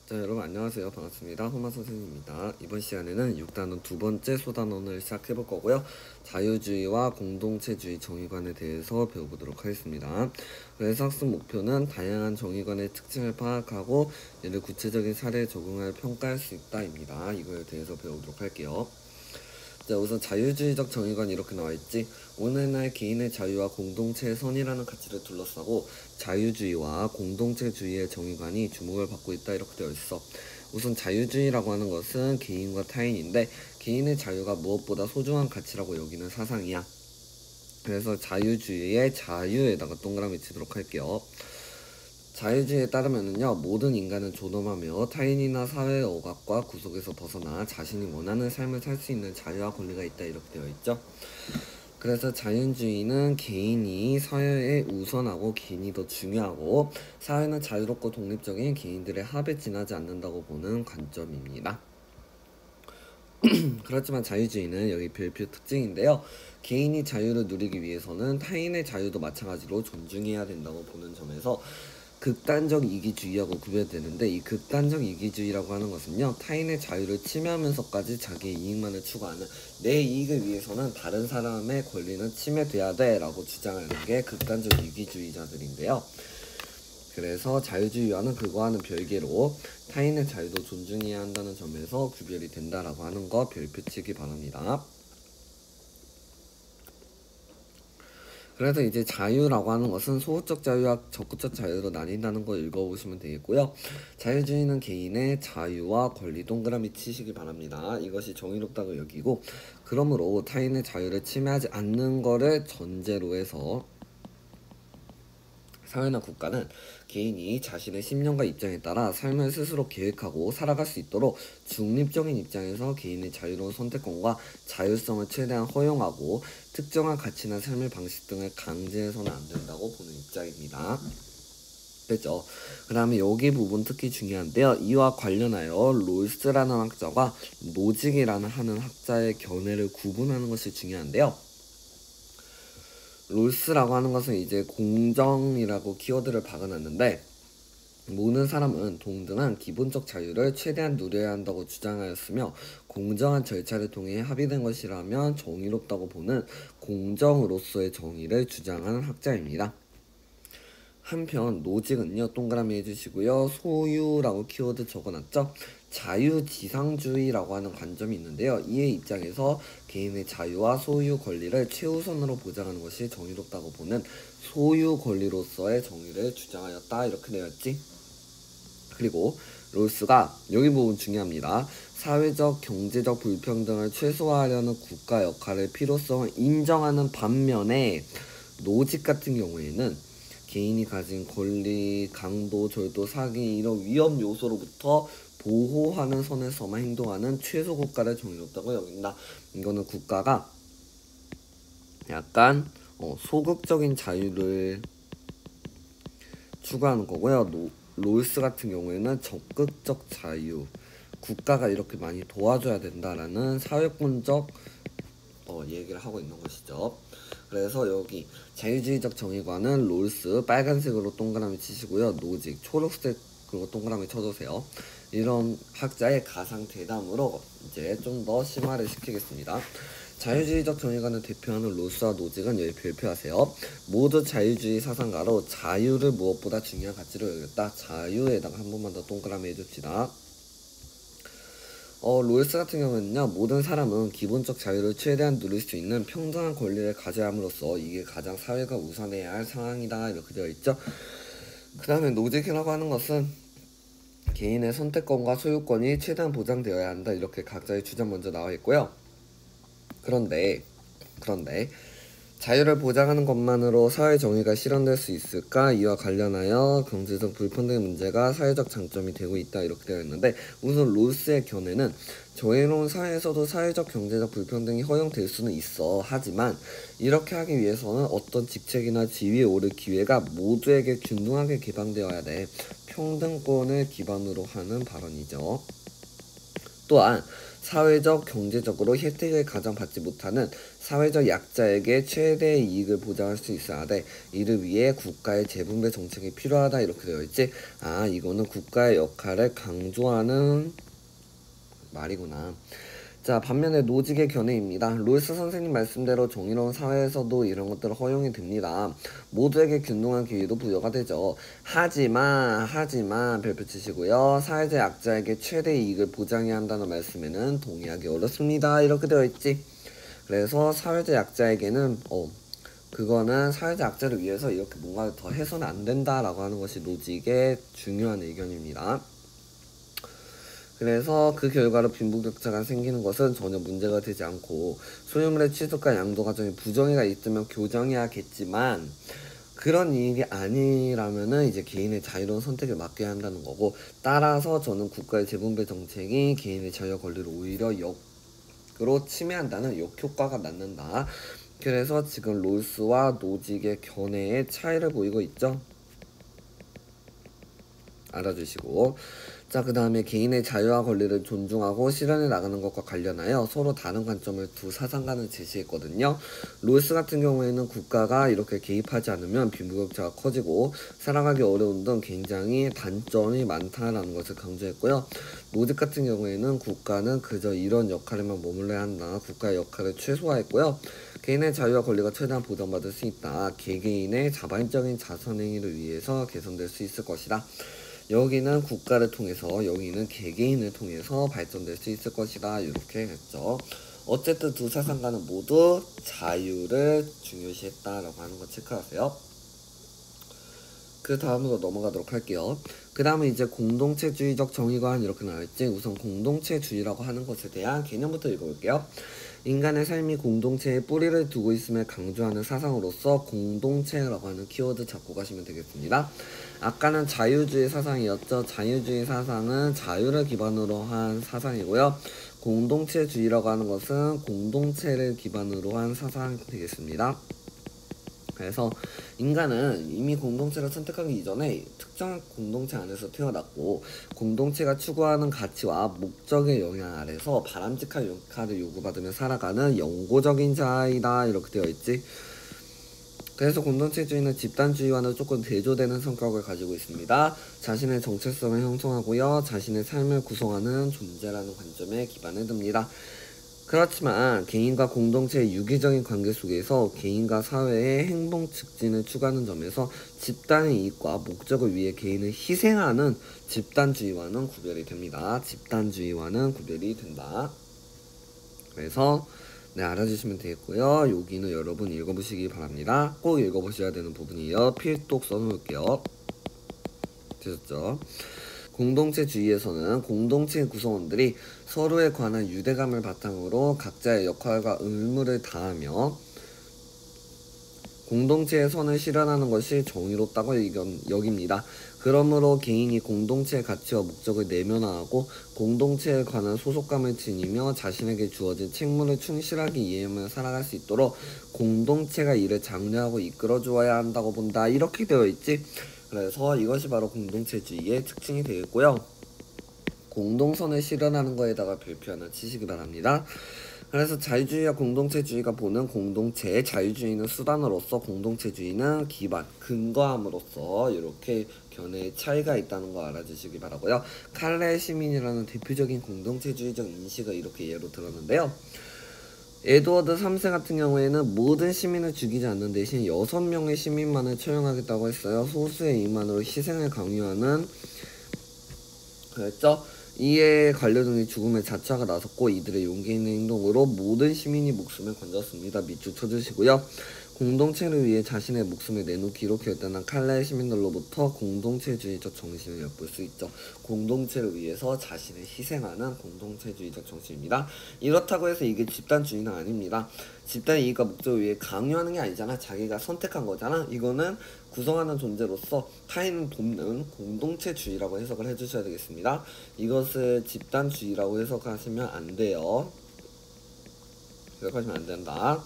자, 여러분 안녕하세요. 반갑습니다. 호마 선생님입니다. 이번 시간에는 6단원 두 번째 소단원을 시작해 볼 거고요. 자유주의와 공동체주의 정의관에 대해서 배워보도록 하겠습니다. 그래서 학습 목표는 다양한 정의관의 특징을 파악하고 이를 구체적인 사례에 적용하여 평가할 수 있다입니다. 이거에 대해서 배워보도록 할게요. 자, 우선 자유주의적 정의관이 이렇게 나와있지. 오늘날 개인의 자유와 공동체의 선이라는 가치를 둘러싸고 자유주의와 공동체주의의 정의관이 주목을 받고 있다 이렇게 되어 있어. 우선 자유주의라고 하는 것은 개인과 타인인데 개인의 자유가 무엇보다 소중한 가치라고 여기는 사상이야. 그래서 자유주의의 자유에다가 동그라미 치도록 할게요. 자유주의에 따르면은요, 모든 인간은 존엄하며 타인이나 사회의 억압과 구속에서 벗어나 자신이 원하는 삶을 살 수 있는 자유와 권리가 있다 이렇게 되어 있죠. 그래서 자유주의는 개인이 사회에 우선하고 개인이 더 중요하고 사회는 자유롭고 독립적인 개인들의 합에 지나지 않는다고 보는 관점입니다. 그렇지만 자유주의는 여기 별표 특징인데요. 개인이 자유를 누리기 위해서는 타인의 자유도 마찬가지로 존중해야 된다고 보는 점에서 극단적 이기주의하고 구별되는데, 이 극단적 이기주의라고 하는 것은요, 타인의 자유를 침해하면서까지 자기의 이익만을 추구하는, 내 이익을 위해서는 다른 사람의 권리는 침해돼야 돼 라고 주장하는 게 극단적 이기주의자들인데요. 그래서 자유주의와는 그거와는 별개로 타인의 자유도 존중해야 한다는 점에서 구별이 된다라고 하는 거 별표치기 바랍니다. 그래서 이제 자유라고 하는 것은 소극적 자유와 적극적 자유로 나뉜다는 거 읽어보시면 되겠고요. 자유주의는 개인의 자유와 권리 동그라미 치시기 바랍니다. 이것이 정의롭다고 여기고, 그러므로 타인의 자유를 침해하지 않는 거를 전제로 해서 사회나 국가는 개인이 자신의 신념과 입장에 따라 삶을 스스로 계획하고 살아갈 수 있도록 중립적인 입장에서 개인의 자유로운 선택권과 자율성을 최대한 허용하고 특정한 가치나 삶의 방식 등을 강제해서는 안 된다고 보는 입장입니다. 됐죠? 그 다음에 여기 부분 특히 중요한데요. 이와 관련하여 롤스라는 학자와 노직이라는 하는 학자의 견해를 구분하는 것이 중요한데요. 롤스라고 하는 것은 이제 공정이라고 키워드를 박아놨는데, 모든 사람은 동등한 기본적 자유를 최대한 누려야 한다고 주장하였으며 공정한 절차를 통해 합의된 것이라면 정의롭다고 보는 공정으로서의 정의를 주장하는 학자입니다. 한편 노직은요, 동그라미 해주시고요, 소유라고 키워드 적어놨죠. 자유지상주의라고 하는 관점이 있는데요. 이의 입장에서 개인의 자유와 소유 권리를 최우선으로 보장하는 것이 정의롭다고 보는 소유 권리로서의 정의를 주장하였다 이렇게 되었지. 그리고 롤스가 여기 부분 중요합니다. 사회적 경제적 불평등을 최소화하려는 국가 역할의 필요성을 인정하는 반면에 노직 같은 경우에는 개인이 가진 권리, 강도, 절도, 사기 이런 위험 요소로부터 보호하는 선에서만 행동하는 최소 국가를 정의롭다고 여긴다. 이거는 국가가 약간 소극적인 자유를 추구하는 거고요. 롤스 같은 경우에는 적극적 자유, 국가가 이렇게 많이 도와줘야 된다라는 사회권적 얘기를 하고 있는 것이죠. 그래서 여기 자유주의적 정의관은 롤스 빨간색으로 동그라미 치시고요. 노직 초록색으로 동그라미 쳐주세요. 이런 학자의 가상 대담으로 이제 좀 더 심화를 시키겠습니다. 자유주의적 정의관을 대표하는 롤스와 노직은 여기 별표하세요. 모두 자유주의 사상가로 자유를 무엇보다 중요한 가치로 여겼다. 자유에다가 한 번만 더 동그라미 해줍시다. 롤스 같은 경우는요, 모든 사람은 기본적 자유를 최대한 누릴 수 있는 평등한 권리를 가져야 함으로써 이게 가장 사회가 우선해야 할 상황이다 이렇게 되어 있죠. 그 다음에 노직이라고 하는 것은 개인의 선택권과 소유권이 최대한 보장되어야 한다 이렇게 각자의 주장 먼저 나와 있고요. 그런데 자유를 보장하는 것만으로 사회 정의가 실현될 수 있을까? 이와 관련하여 경제적 불평등의 문제가 사회적 장점이 되고 있다 이렇게 되어 있는데, 우선 롤스의 견해는 저해로운 사회에서도 사회적 경제적 불평등이 허용될 수는 있어. 하지만 이렇게 하기 위해서는 어떤 직책이나 지위에 오를 기회가 모두에게 균등하게 개방되어야 돼. 평등권을 기반으로 하는 발언이죠. 또한 사회적, 경제적으로 혜택을 가장 받지 못하는 사회적 약자에게 최대의 이익을 보장할 수 있어야 돼. 이를 위해 국가의 재분배 정책이 필요하다 이렇게 되어 있지. 아, 이거는 국가의 역할을 강조하는 말이구나. 자, 반면에 노직의 견해입니다. 롤스 선생님 말씀대로 정의로운 사회에서도 이런 것들은 허용이 됩니다. 모두에게 균등한 기회도 부여가 되죠. 하지만 별표 치시고요. 사회적 약자에게 최대 이익을 보장해야 한다는 말씀에는 동의하기 어렵습니다. 이렇게 되어 있지. 그래서 사회적 약자에게는 그거는 사회적 약자를 위해서 이렇게 뭔가 더 해서는 안 된다라고 하는 것이 노직의 중요한 의견입니다. 그래서 그 결과로 빈부격차가 생기는 것은 전혀 문제가 되지 않고 소유물의 취득과 양도 과정에 부정의가 있으면 교정해야겠지만 그런 일이 아니라면은 이제 개인의 자유로운 선택을 맡겨야 한다는 거고, 따라서 저는 국가의 재분배 정책이 개인의 자유와 권리를 오히려 역으로 침해한다는 역효과가 낳는다. 그래서 지금 롤스와 노직의 견해의 차이를 보이고 있죠. 알아주시고, 자, 그 다음에 개인의 자유와 권리를 존중하고 실현해 나가는 것과 관련하여 서로 다른 관점을 두 사상가는 제시했거든요. 롤스 같은 경우에는 국가가 이렇게 개입하지 않으면 빈부격차가 커지고 살아가기 어려운 등 굉장히 단점이 많다라는 것을 강조했고요. 노직 같은 경우에는 국가는 그저 이런 역할에만 머물러야 한다. 국가의 역할을 최소화했고요. 개인의 자유와 권리가 최대한 보장받을 수 있다. 개개인의 자발적인 자선행위를 위해서 개선될 수 있을 것이다. 여기는 국가를 통해서, 여기는 개개인을 통해서 발전될 수 있을 것이다. 이렇게 했죠. 어쨌든 두 사상가는 모두 자유를 중요시했다라고 하는 거 체크하세요. 그 다음으로 넘어가도록 할게요. 그 다음은 이제 공동체주의적 정의관 이렇게 나와있지. 우선 공동체주의라고 하는 것에 대한 개념부터 읽어볼게요. 인간의 삶이 공동체에 뿌리를 두고 있음을 강조하는 사상으로서 공동체라고 하는 키워드 잡고 가시면 되겠습니다. 아까는 자유주의 사상이었죠. 자유주의 사상은 자유를 기반으로 한 사상이고요. 공동체주의라고 하는 것은 공동체를 기반으로 한 사상이 되겠습니다. 그래서 인간은 이미 공동체를 선택하기 이전에 특정한 공동체 안에서 태어났고, 공동체가 추구하는 가치와 목적의 영향 아래서 바람직한 역할을 요구받으며 살아가는 영고적인 자이다. 이렇게 되어 있지. 그래서 공동체주의는 집단주의와는 조금 대조되는 성격을 가지고 있습니다. 자신의 정체성을 형성하고요, 자신의 삶을 구성하는 존재라는 관점에 기반을 둡니다. 그렇지만 개인과 공동체의 유기적인 관계 속에서 개인과 사회의 행복 증진을 추구하는 점에서 집단의 이익과 목적을 위해 개인을 희생하는 집단주의와는 구별이 됩니다. 집단주의와는 구별이 된다. 그래서 알아주시면 되겠고요. 여기는 여러분 읽어보시기 바랍니다. 꼭 읽어보셔야 되는 부분이에요. 필독 써놓을게요. 되셨죠? 공동체주의에서는 공동체 구성원들이 서로에 관한 유대감을 바탕으로 각자의 역할과 의무를 다하며 공동체의 선을 실현하는 것이 정의롭다고 여깁니다. 그러므로 개인이 공동체의 가치와 목적을 내면화하고 공동체에 관한 소속감을 지니며 자신에게 주어진 책무를 충실하게 이해하며 살아갈 수 있도록 공동체가 이를 장려하고 이끌어 주어야 한다고 본다. 이렇게 되어 있지. 그래서 이것이 바로 공동체주의의 특징이 되겠고요. 공동선을 실현하는 거에다가 별표 하나 치시기 바랍니다. 그래서 자유주의와 공동체주의가 보는 공동체의 자유주의는 수단으로서 공동체주의는 기반, 근거함으로써 이렇게 견해의 차이가 있다는 거 알아주시기 바라고요. 칼레 시민이라는 대표적인 공동체주의적 인식을 이렇게 예로 들었는데요. 에드워드 3세 같은 경우에는 모든 시민을 죽이지 않는 대신 6명의 시민만을 처형하겠다고 했어요. 소수의 인만으로 희생을 강요하는, 그랬죠? 이에 관료들이 죽음에 자처하가 나섰고 이들의 용기 있는 행동으로 모든 시민이 목숨을 건졌습니다. 밑줄 쳐주시고요. 공동체를 위해 자신의 목숨을 내놓기로 결단한 칼라의 시민들로부터 공동체주의적 정신을 엿볼 수 있죠. 공동체를 위해서 자신을 희생하는 공동체주의적 정신입니다. 이렇다고 해서 이게 집단주의는 아닙니다. 집단 이익과 목적을 위해 강요하는 게 아니잖아. 자기가 선택한 거잖아. 이거는 구성하는 존재로서 타인을 돕는 공동체주의라고 해석을 해주셔야 되겠습니다. 이것을 집단주의라고 해석하시면 안 돼요. 해석하시면 안 된다.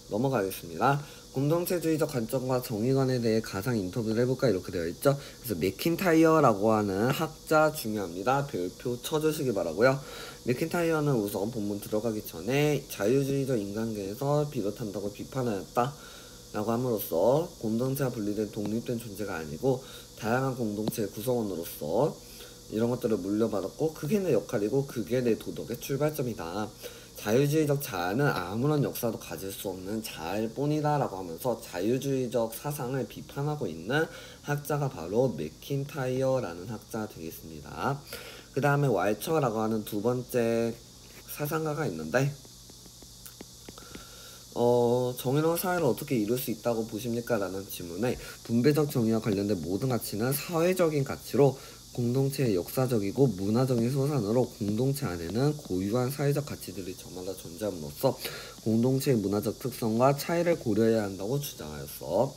넘어가겠습니다. 공동체주의적 관점과 정의관에 대해 가상 인터뷰를 해볼까 이렇게 되어 있죠. 그래서 맥킨타이어라고 하는 학자 중요합니다. 별표 쳐주시기 바라고요. 맥킨타이어는 우선 본문 들어가기 전에 자유주의적 인간계에서 비롯한다고 비판하였다 라고 함으로써 공동체와 분리된 독립된 존재가 아니고 다양한 공동체의 구성원으로서 이런 것들을 물려받았고 그게 내 역할이고 그게 내 도덕의 출발점이다. 자유주의적 자아는 아무런 역사도 가질 수 없는 자아일 뿐이다 라고 하면서 자유주의적 사상을 비판하고 있는 학자가 바로 맥킨타이어라는 학자가 되겠습니다. 그 다음에 왈처라고 하는 두 번째 사상가가 있는데 정의로운 사회를 어떻게 이룰 수 있다고 보십니까? 라는 질문에 분배적 정의와 관련된 모든 가치는 사회적인 가치로 공동체의 역사적이고 문화적인 소산으로 공동체 안에는 고유한 사회적 가치들이 저마다 존재함으로써 공동체의 문화적 특성과 차이를 고려해야 한다고 주장하였어.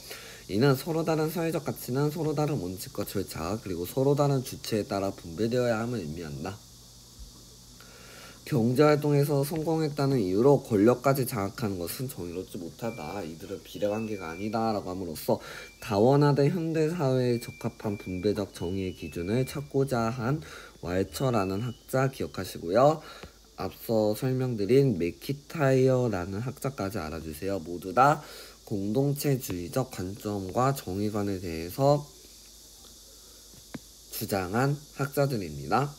이는 서로 다른 사회적 가치는 서로 다른 원칙과 절차 그리고 서로 다른 주체에 따라 분배되어야 함을 의미한다. 경제활동에서 성공했다는 이유로 권력까지 장악하는 것은 정의롭지 못하다. 이들은 비례관계가 아니다 라고 함으로써 다원화된 현대사회에 적합한 분배적 정의의 기준을 찾고자 한 왈처라는 학자 기억하시고요. 앞서 설명드린 맥킨타이어라는 학자까지 알아주세요. 모두 다 공동체주의적 관점과 정의관에 대해서 주장한 학자들입니다.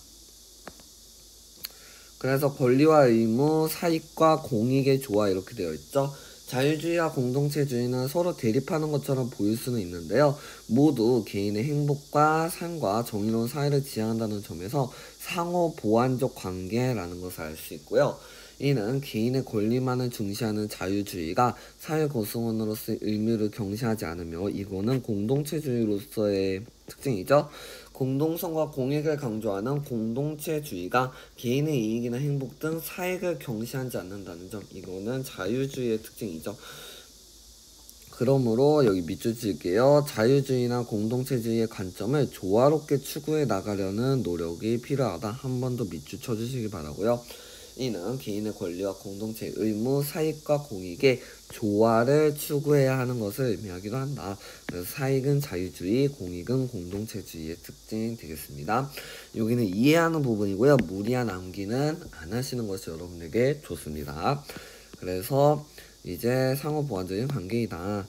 그래서 권리와 의무, 사익과 공익의 조화 이렇게 되어 있죠. 자유주의와 공동체주의는 서로 대립하는 것처럼 보일 수는 있는데요. 모두 개인의 행복과 삶과 정의로운 사회를 지향한다는 점에서 상호 보완적 관계라는 것을 알 수 있고요. 이는 개인의 권리만을 중시하는 자유주의가 사회 구성원으로서의 의무를 경시하지 않으며 이거는 공동체주의로서의 특징이죠. 공동성과 공익을 강조하는 공동체주의가 개인의 이익이나 행복 등 사익을 경시하지 않는다는 점, 이거는 자유주의의 특징이죠. 그러므로 여기 밑줄 칠게요. 자유주의나 공동체주의의 관점을 조화롭게 추구해 나가려는 노력이 필요하다. 한 번 더 밑줄 쳐주시기 바라고요. 이는 개인의 권리와 공동체의 의무, 사익과 공익의 조화를 추구해야 하는 것을 의미하기도 한다. 그래서 사익은 자유주의, 공익은 공동체주의의 특징이 되겠습니다. 여기는 이해하는 부분이고요. 무리한 암기는 안 하시는 것이 여러분에게 좋습니다. 그래서 이제 상호 보완적인 관계이다.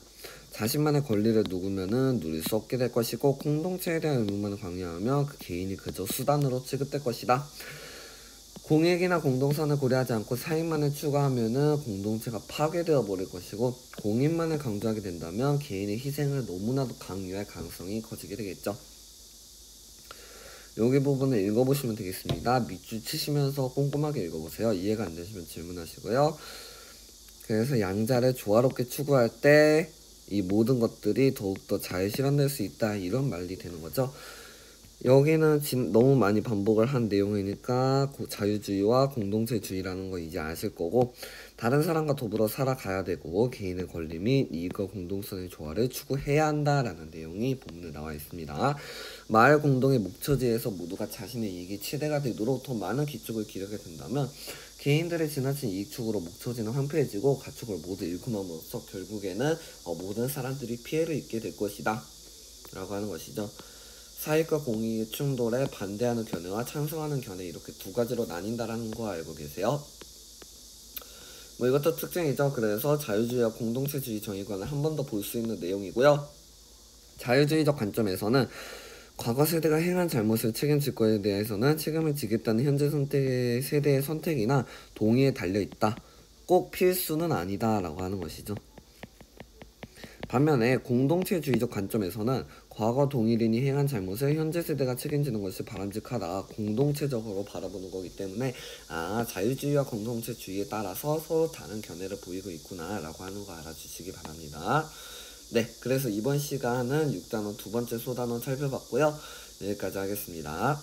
자신만의 권리를 누구면은 누릴 수 없게 될 것이고 공동체에 대한 의무만을 강요하며 그 개인이 그저 수단으로 취급될 것이다. 공익이나 공동선을 고려하지 않고 사익만을 추구하면은 공동체가 파괴되어 버릴 것이고 공익만을 강조하게 된다면 개인의 희생을 너무나도 강요할 가능성이 커지게 되겠죠. 여기 부분을 읽어보시면 되겠습니다. 밑줄 치시면서 꼼꼼하게 읽어보세요. 이해가 안 되시면 질문하시고요. 그래서 양자를 조화롭게 추구할 때 이 모든 것들이 더욱더 잘 실현될 수 있다. 이런 말이 되는 거죠. 여기는 너무 많이 반복을 한 내용이니까 자유주의와 공동체주의라는 거 이제 아실 거고 다른 사람과 더불어 살아가야 되고 개인의 권리 및 이익과 공동선의 조화를 추구해야 한다라는 내용이 본문에 나와 있습니다. 마을 공동의 목처지에서 모두가 자신의 이익이 최대가 되도록 더 많은 기축을 기르게 된다면 개인들의 지나친 이익 추구로 목처지는 황폐해지고 가축을 모두 잃고 남으로써 결국에는 모든 사람들이 피해를 입게 될 것이다 라고 하는 것이죠. 사익과 공익의 충돌에 반대하는 견해와 찬성하는 견해 이렇게 두 가지로 나뉜다라는 거 알고 계세요? 뭐 이것도 특징이죠. 그래서 자유주의와 공동체주의 정의관을 한 번 더 볼 수 있는 내용이고요. 자유주의적 관점에서는 과거 세대가 행한 잘못을 책임질 거에 대해서는 책임을 지겠다는 현재 세대의 선택이나 동의에 달려있다. 꼭 필수는 아니다 라고 하는 것이죠. 반면에 공동체주의적 관점에서는 과거 동일인이 행한 잘못을 현재 세대가 책임지는 것이 바람직하다. 공동체적으로 바라보는 거기 때문에 자유주의와 공동체주의에 따라서 서로 다른 견해를 보이고 있구나 라고 하는 거 알아주시기 바랍니다. 네, 그래서 이번 시간은 6단원 두 번째 소단원 살펴봤고요. 여기까지 하겠습니다.